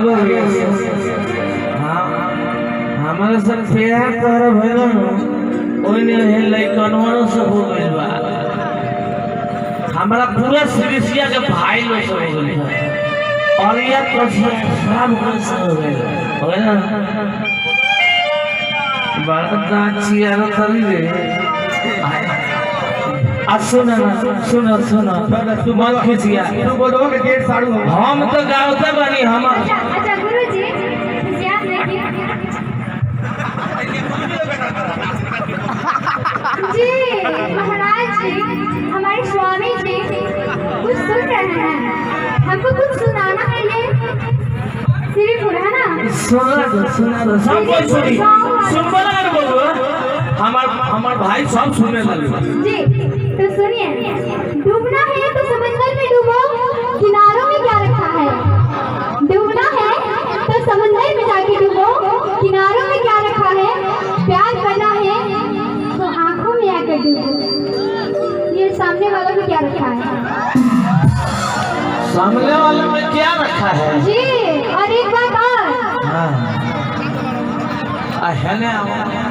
बोलिए हाँ हमारे साथ प्यार कर भइलो न ओने हे लइकनवा सब हो गइल बा हमारा पूरा सिरिसिया के भाई लोग सब हो गइल और ये तो सब हो गइल ना बड़ा चिया तली रे सुना सुना सुना तू मत खिचिया तू बोलो के गेट साड़ू हम तो गावते बानी हम अच्छा गुरुजी याद रखिए जी महाराज जी हमारे स्वामी जी कुछ सुन रहे हैं हमको कुछ सुनाना है ये सिर्फ है ना सुना दो सब कुछ सुनी सुन बोला ना बोलो हमार भाई सब सुनने लगे जी तो सुनिए डूबना है तो समंदर में डूबो किनारों में क्या रखा है डूबना है तो समंदर में जाके डूबो किनारों में क्या रखा है प्यार करना है तो आंखों में आकर डूबो ये सामने वालों में क्या रखा है सामने वाले में क्या रखा है जी और एक बात और हाँ है ना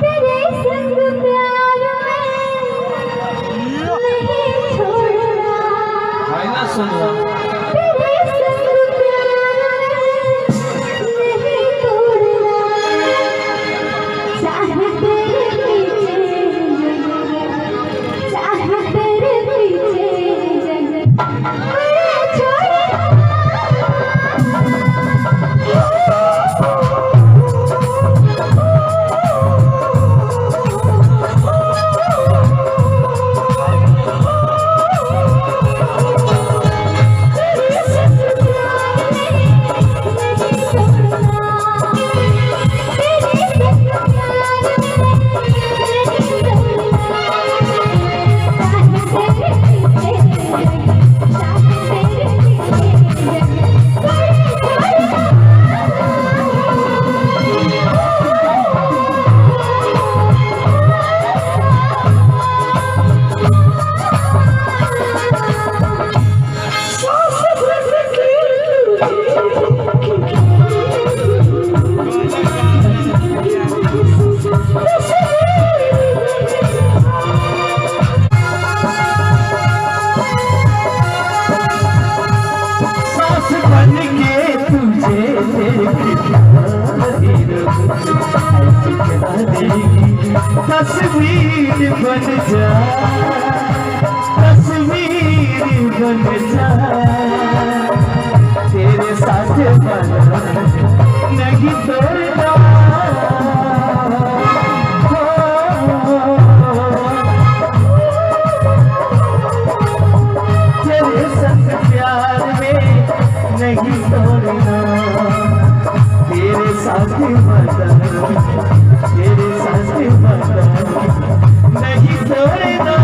तेरे संग प्यार में नहीं छोड़ना है ना सुनो तेरे संग प्यार में नहीं तोड़ना चाहे तेरे पीछे तस्वीर बन जा तेरे साथ बना नहीं तोड़ना तेरे साथ प्यार में नहीं तोड़ना तेरे साथ बना तेरे साथ बना नहीं तोड़ना